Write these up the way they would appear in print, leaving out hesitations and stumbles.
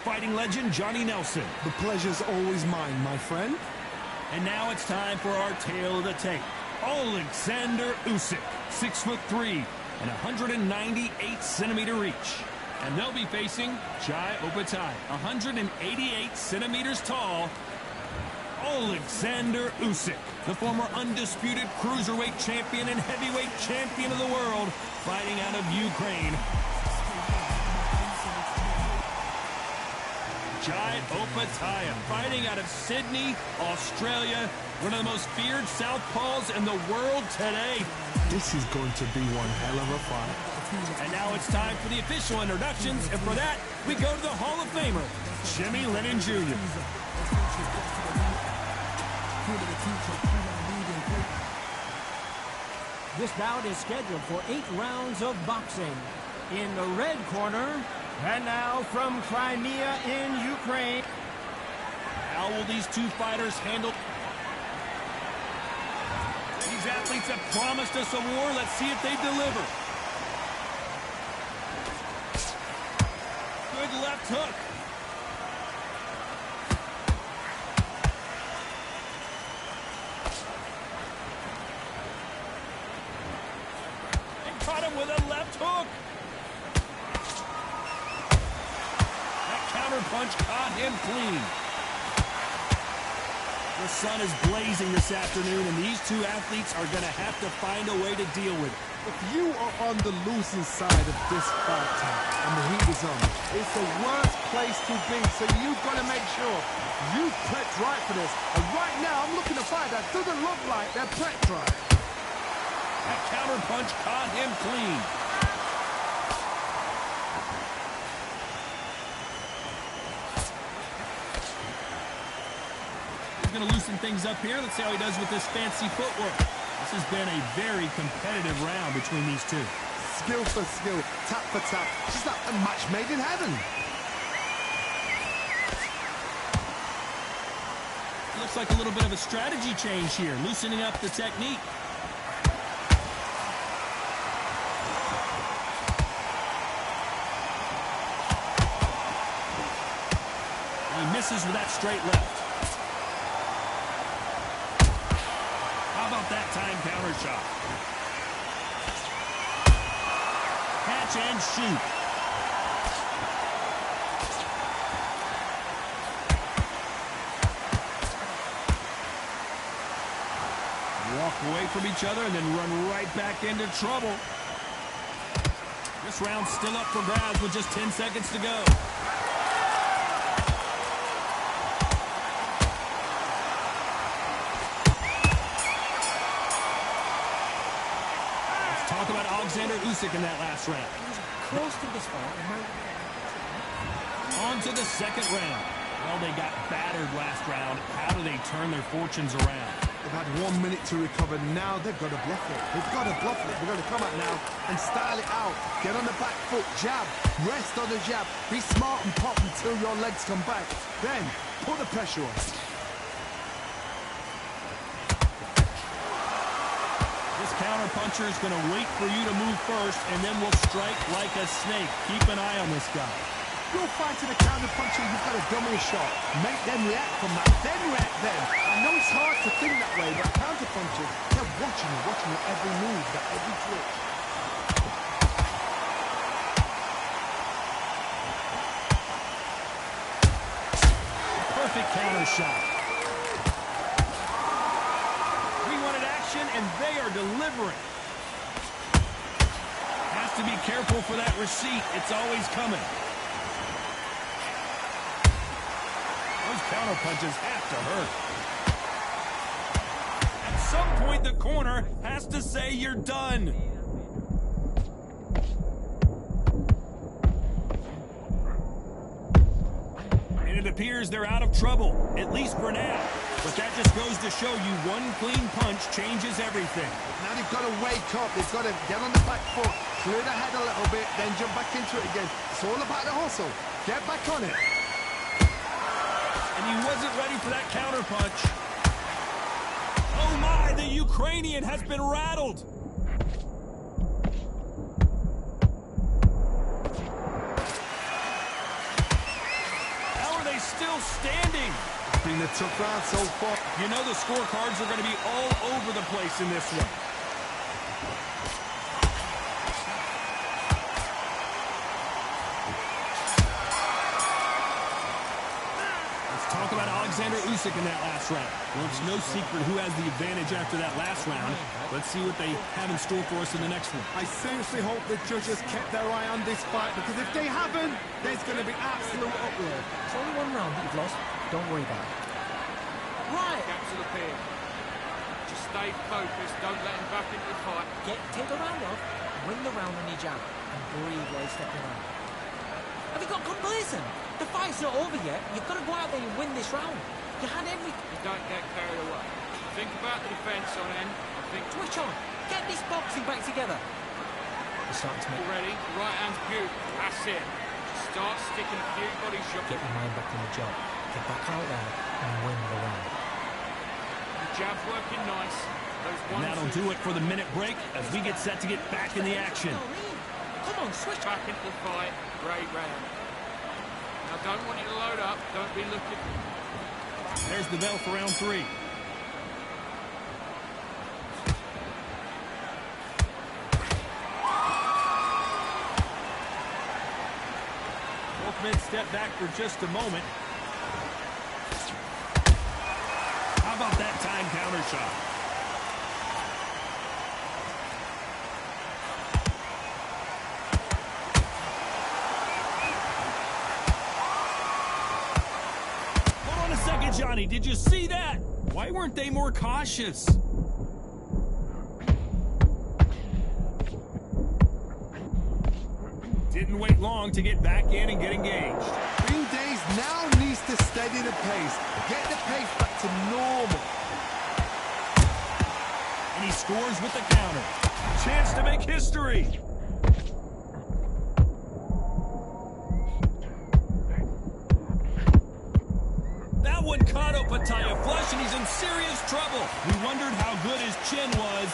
Fighting legend Johnny Nelson. The pleasure's always mine, my friend. And now it's time for our tale of the tape. Alexander Usyk, 6'3" and 198-centimeter reach. And they'll be facing Jai Opetaia, 188 centimeters tall. Alexander Usyk, the former undisputed cruiserweight champion and heavyweight champion of the world, fighting out of Ukraine. Jai Opetaia, fighting out of Sydney, Australia, one of the most feared southpaws in the world today. This is going to be one hell of a fight. And now it's time for the official introductions, and for that, we go to the Hall of Famer, Jimmy Lennon Jr. This bout is scheduled for 8 rounds of boxing. In the red corner, and now from Crimea in Ukraine. How will these two fighters handle? These athletes have promised us a war. Let's see if they deliver. Good left hook. And caught him with a left hook. Punch caught him clean. The sun is blazing this afternoon, and these two athletes are going to have to find a way to deal with it. If you are on the losing side of this fight and the heat is on, it's the worst place to be, so you've got to make sure you prepped right for this. And right now, I'm looking to fight that doesn't look like they're prepped right. That counter punch caught him clean. Going to loosen things up here. Let's see how he does with this fancy footwork. This has been a very competitive round between these two. Skill for skill, tap for tap. Just like a match made in heaven. Looks like a little bit of a strategy change here, loosening up the technique. He misses with that straight left. That time counter shot. Catch and shoot. Walk away from each other and then run right back into trouble. This round's still up for grabs with just 10 seconds to go. Talk about Alexander Usyk in that last round. Close to this fight. On to the second round. Well, they got battered last round. How do they turn their fortunes around? They've had 1 minute to recover. Now they've got to bluff it. They've got to bluff it. They've got to come out now and style it out. Get on the back foot, jab, rest on the jab. Be smart and pop until your legs come back. Then put the pressure on. Counter-puncher is going to wait for you to move first, and then will strike like a snake. Keep an eye on this guy. You're fighting a counter-puncher, you've got to dummy a shot. Make them react from that, then react then. I know it's hard to think that way, but counter-punchers, they're watching your every move, that every twitch. Perfect counter shot. And they are delivering. Has to be careful for that receipt. It's always coming. Those counter punches have to hurt. At some point, the corner has to say you're done. And it appears they're out of trouble, at least for now. But that just goes to show you one clean punch changes everything. Now they've got to wake up. They've got to get on the back foot, clear the head a little bit, then jump back into it again. It's all about the hustle. Get back on it. And he wasn't ready for that counter punch. Oh my, the Ukrainian has been rattled. still standing. It's been a tough round so far. You know the scorecards are going to be all over the place in this one. Talk about Alexander Usyk in that last round. Well, it's no secret who has the advantage after that last round. Let's see what they have in store for us in the next one. I seriously hope the judges kept their eye on this fight, because if they haven't, there's going to be absolute uproar. It's only one round that you've lost. Don't worry about it. Right. Gaps will appear. Just stay focused. Don't let him back into the fight. Take the round off, win the round on your jab, and breathe while you step around. Have you got complacent? The fight's not over yet. You've got to go out there and win this round. You had everything. You don't get carried away. Think about the defence on end. I think Switch on. Get this boxing back together. You're starting to make... already. Right hand's beautiful. That's it. Just start sticking a few body shots. Get your mind back in the job. Get back out there and win the round. The jab's working nice. Those And that'll do it for the minute break as we get set to get back in the action. Come on, switch back into the fight. Great round. Now don't want you to load up. Don't be looking. There's the bell for round 3. Both men step back for just a moment. How about that time counter shot? Johnny, did you see that? Why weren't they more cautious? Didn't wait long to get back in and get engaged. Green Days now needs to steady the pace. Get the pace back to normal. And he scores with the counter. Chance to make history. Pataya flush, and he's in serious trouble. We wondered how good his chin was.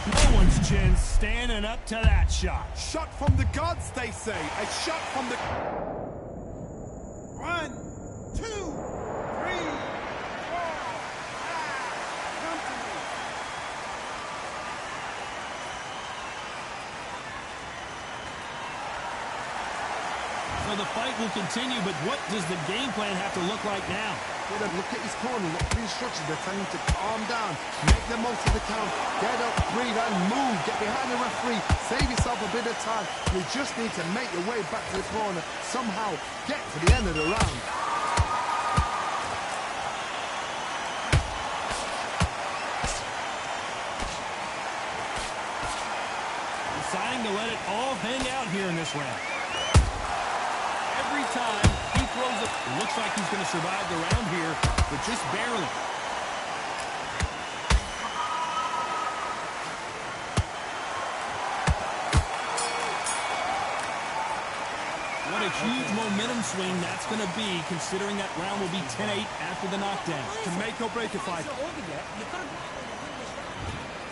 No one's chin standing up to that shot. Shot from the gods, they say. A shot from the... 1, 2, 3, 4, 5. Come to me. So the fight will continue, but what does the game plan have to look like now? Look at his corner, look at the instructions. They're telling him to calm down, make the most of the count, get up, breathe, and move. Get behind the referee, save yourself a bit of time. You just need to make your way back to the corner, somehow get to the end of the round. Deciding to let it all hang out here in this round. Every time he throws it, it looks like he's going to survive the round here, but just barely. What a huge momentum swing that's going to be, considering that round will be 10-8 after the knockdown. To make or break a fight.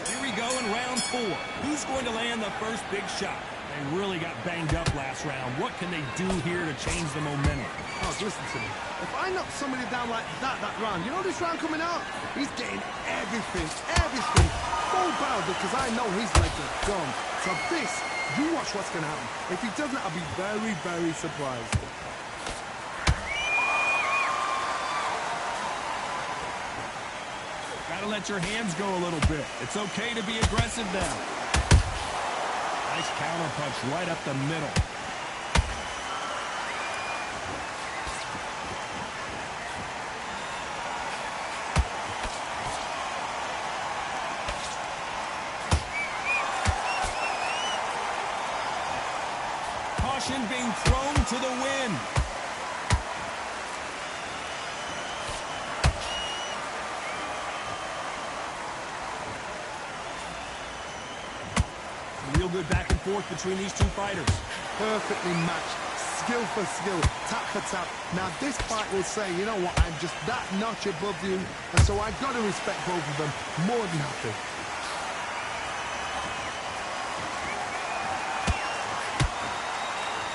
Here we go in round 4. Who's going to land the first big shot? They really got banged up last round. What can they do here to change the momentum? Oh, listen to me. If I knock somebody down like that round, you know this round coming out? He's getting everything, full barrel, because I know his legs are gone. So this, you watch what's going to happen. If he doesn't, I'll be very, very surprised. Gotta let your hands go a little bit. It's okay to be aggressive now. Nice counter punch right up the middle. Caution being thrown to the wind. Real good back and forth between these two fighters. Perfectly matched, skill for skill, tap for tap. Now this fight will say, you know what, I'm just that notch above you, and so I've got to respect both of them more than happy.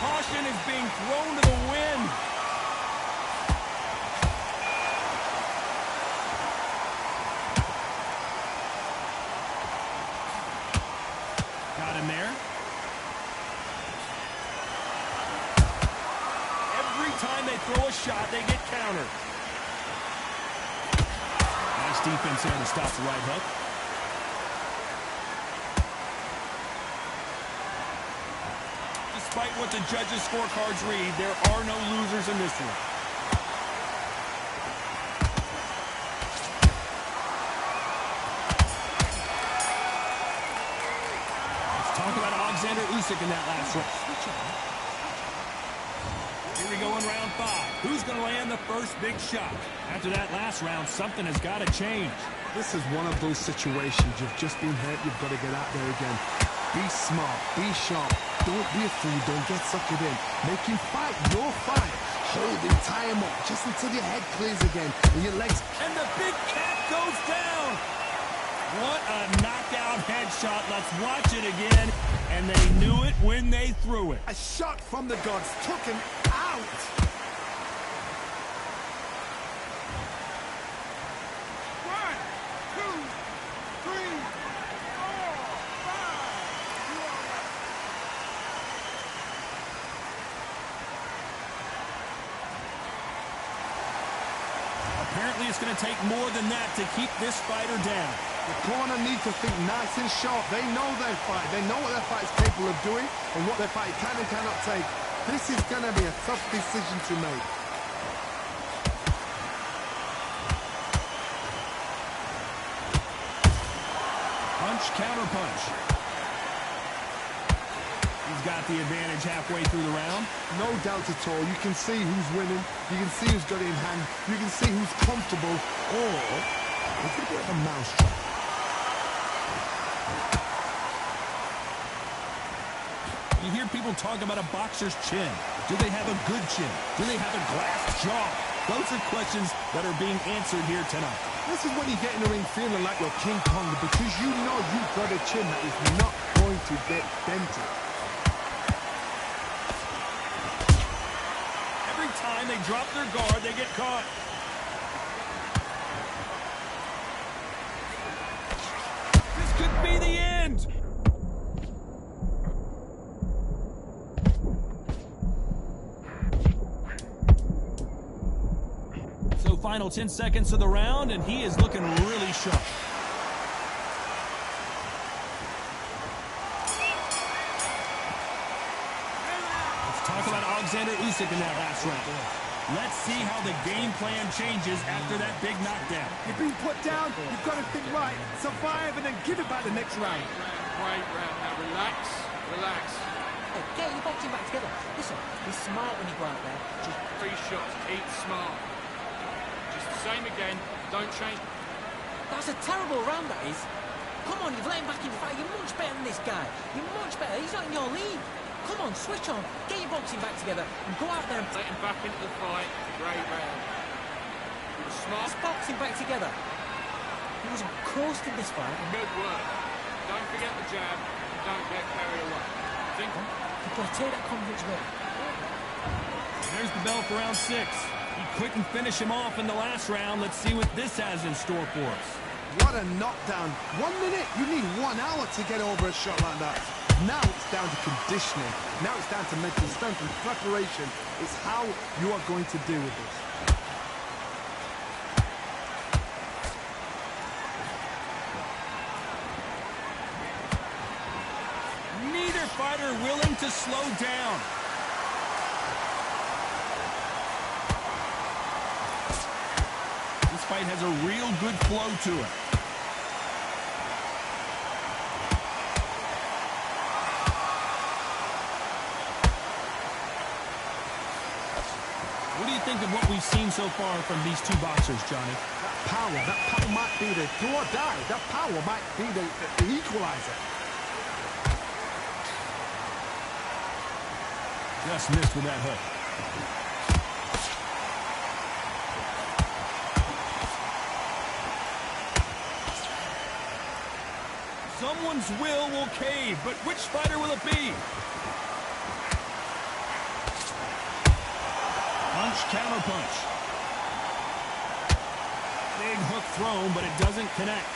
Caution is being thrown to the wind. they throw a shot, they get countered. Nice defense there to stop the right hook. Despite what the judges' scorecards read, there are no losers in this one. Usyk in that last round. Here we go in round 5. Who's going to land the first big shot? After that last round, something has got to change. This is one of those situations. You've just been hurt. You've got to get out there again. Be smart. Be sharp. Don't be a fool. Don't get suckered in. Make him fight your fight. Hold him. Tie him up just until your head clears again and your legs. And the big cat goes down. What a knockout headshot. Let's watch it again. And they knew it when they threw it. A shot from the gods took him out. 1, 2, 3, 4, 5. Apparently it's going to take more than that to keep this fighter down. The corner need to think nice and sharp. They know their fight. They know what their fight is capable of doing and what their fight can and cannot take. This is going to be a tough decision to make. Punch, counter punch. He's got the advantage halfway through the round. No doubt at all. You can see who's winning. You can see who's got it in hand. You can see who's comfortable. Or it's a bit of a mousetrap. You hear people talk about a boxer's chin. Do they have a good chin? Do they have a glass jaw? Those are questions that are being answered here tonight. This is when you get in the ring feeling like you're King Kong because you know you've got a chin that is not going to get dented. Every time they drop their guard, they get caught. This could be the end. So final 10 seconds of the round, and he is looking really sharp. Let's talk about Alexander Usyk in that last round. Let's see how the game plan changes after that big knockdown. You've been put down, you've got to think right, survive, and then give it back the next round. Great round. Now relax, relax. Hey, get your boxing back together. Listen, be smart when you go out there. Just 3 shots, eat smart. Just the same again, don't change. That's a terrible round, that is. Come on, you've let him back in the fight. You're much better than this guy. You're much better. He's not in your league. Come on, switch on. Get your boxing back together and go out there and Let him back into the fight. Great round. He was smart. Let's boxing back together. He was coasting this fight. Good work. Don't forget the jab. Don't get carried away. Think. You've got to take that confidence with him. There's the bell for round 6. He couldn't finish him off in the last round. Let's see what this has in store for us. What a knockdown. 1 minute, you need 1 hour to get over a shot like that. Now it's down to conditioning. Now it's down to mental strength and preparation. It's how you are going to deal with this. Neither fighter willing to slow down. This fight has a real good flow to it. What do you think of what we've seen so far from these two boxers, Johnny? That power might be the do or die. That power might be the equalizer. Just missed with that hook. Someone's will cave, but which fighter will it be? Punch, counter punch. Big hook thrown, but it doesn't connect.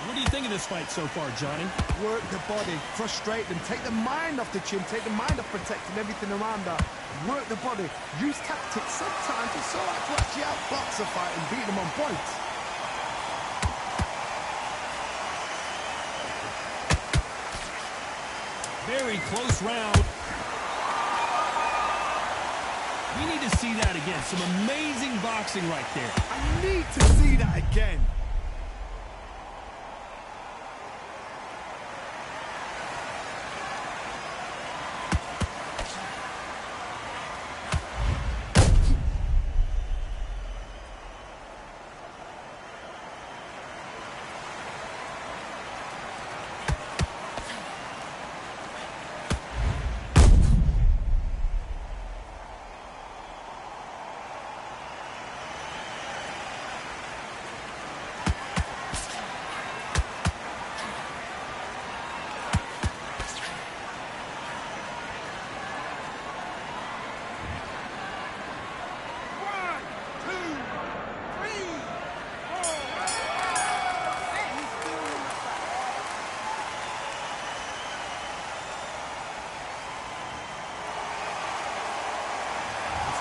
What do you think swing of this fight so far, Johnny? Work the body, frustrate them, take the mind off the chin, take the mind off protecting everything around that. Work the body, use tactics. Sometimes it's all right to actually outbox a fight and beat them on points. Very close round. We need to see that again. Some amazing boxing right there. I need to see that again.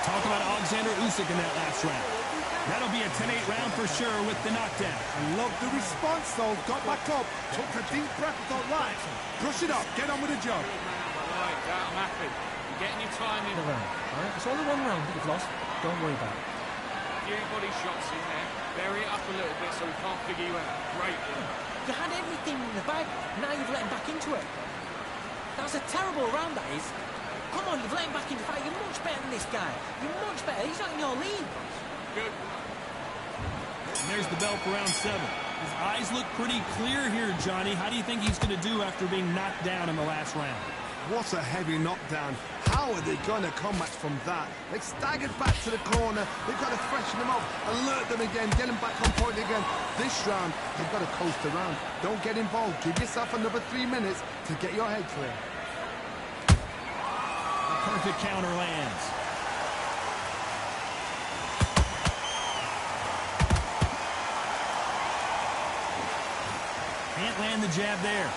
Talk about Alexander Usyk in that last round. That'll be a 10-8 round for sure with the knockdown. I love the response, though. Got back up, took a deep breath, thought, right, brush it up, get on with the job. I like that, I'm happy. You're getting your time in. The round, all right? It's only one round that you've lost. Don't worry about it. If you ain't body shots in there, bury it up a little bit so we can't figure you out. Great work. You had everything in the bag. Now you've let him back into it. That's a terrible round, that is. Come on, you've let him back into the fight. You're much better than this guy. You're much better. He's not in your league. Good. And there's the bell for round 7. His eyes look pretty clear here, Johnny. How do you think he's going to do after being knocked down in the last round? What a heavy knockdown. How are they going to come back from that? They staggered back to the corner. They've got to freshen them up, alert them again, get them back on point again. This round, they've got to coast around. Don't get involved. Give yourself another 3 minutes to get your head clear. Perfect counter lands. Can't land the jab there.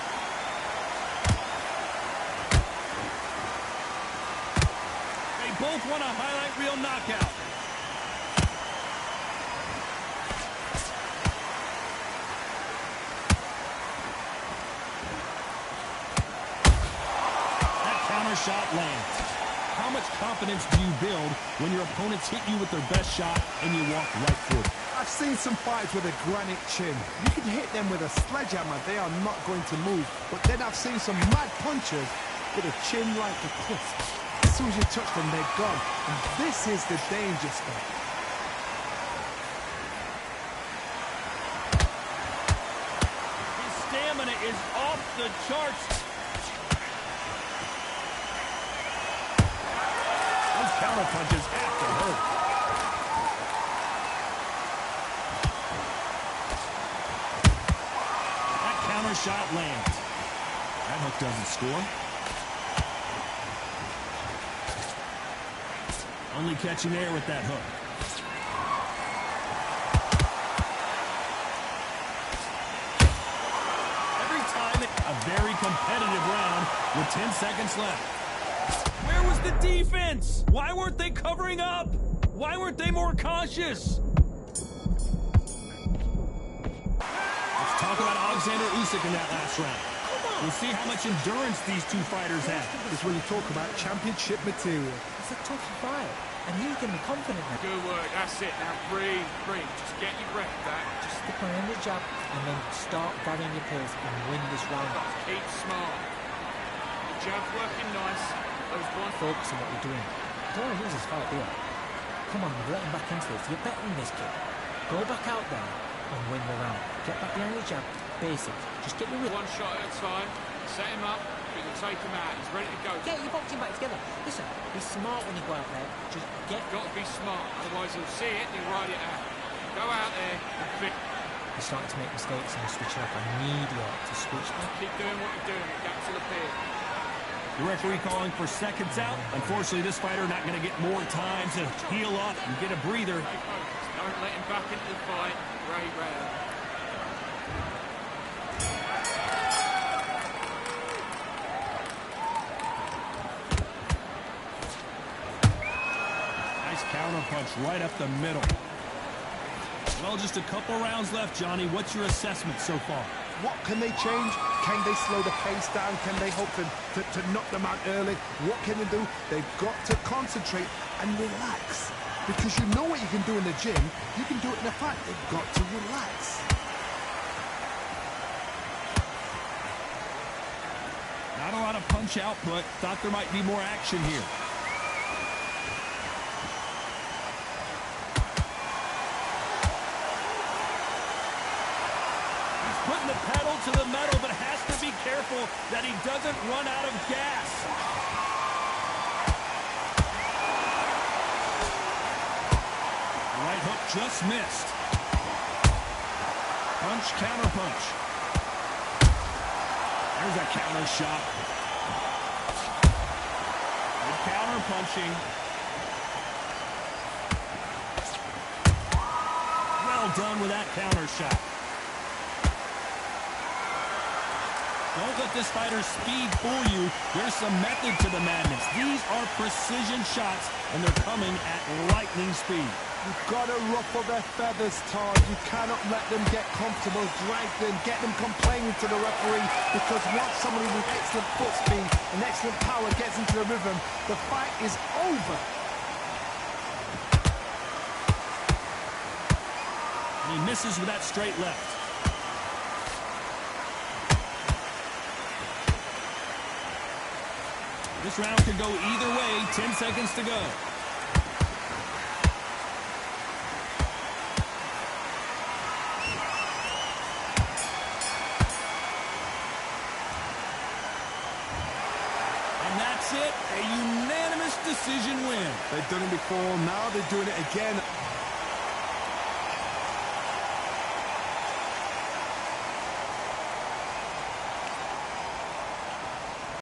They both want a highlight reel knockout. That counter shot lands. How much confidence do you build when your opponents hit you with their best shot and you walk right through it? I've seen some fights with a granite chin. You can hit them with a sledgehammer, they are not going to move. But then I've seen some mad punchers with a chin like a crisp. As soon as you touch them, they're gone. And this is the danger spot. His stamina is off the charts. Those counter punches have to hurt. That counter shot lands. That hook doesn't score. Only catching air with that hook. Every time, a very competitive round with 10 seconds left. Where was the defense? Why weren't they covering up? Why weren't they more cautious? Let's talk about Alexander Usyk in that last round. We'll see how much endurance these two fighters have. This is when you talk about championship material. It's a tough fight. And he's going to be confident now. Good work, that's it. Now breathe, breathe. Just get your breath back. Just stick on the jab and then start varying your pace and win this round. Keep smart. The jab's working nice. Those ones. Focus on what you're doing. Don't want to lose this fight, do you? Come on, you've let him back into this. You're better than this kid. Go back out there and win the round. Get back behind your jab. Basic. Just get your one shot at a time. Set him up. You can take him out. He's ready to go. Get your boxing back together. Listen, be smart when you go out there. Just get... Got to be smart. Otherwise he'll see it and he'll ride it out. Go out there and fit. You're starting to make mistakes and you're switching up. I need you to switch back. Keep doing what you're doing. Gaps will appear. The referee calling for seconds out. Unfortunately, this fighter not going to get more time to heal up and get a breather. Don't let him back into the fight. Great round. counterpunch right up the middle. Well, just a couple rounds left, Johnny. What's your assessment so far? What can they change? Can they slow the pace down? Can they hope to knock them out early? What can they do? They've got to concentrate and relax. Because you know what you can do in the gym, you can do it in a fight. They've got to relax. Not a lot of punch output. Thought there might be more action here. He's putting the pedal to the metal, but has to be careful that he doesn't run out of gas. Right hook just missed. Punch, counter punch. There's a counter shot. Good counter punching. Well done with that counter shot. Don't let this fighter's speed fool you. There's some method to the madness. These are precision shots, and they're coming at lightning speed. You've got to ruffle their feathers, Todd. You cannot let them get comfortable, drag them, get them complaining to the referee, because once somebody with excellent foot speed and excellent power gets into the rhythm, the fight is over. And he misses with that straight left. This round could go either way. 10 seconds to go. And that's it. A unanimous decision win. They've done it before, now they're doing it again.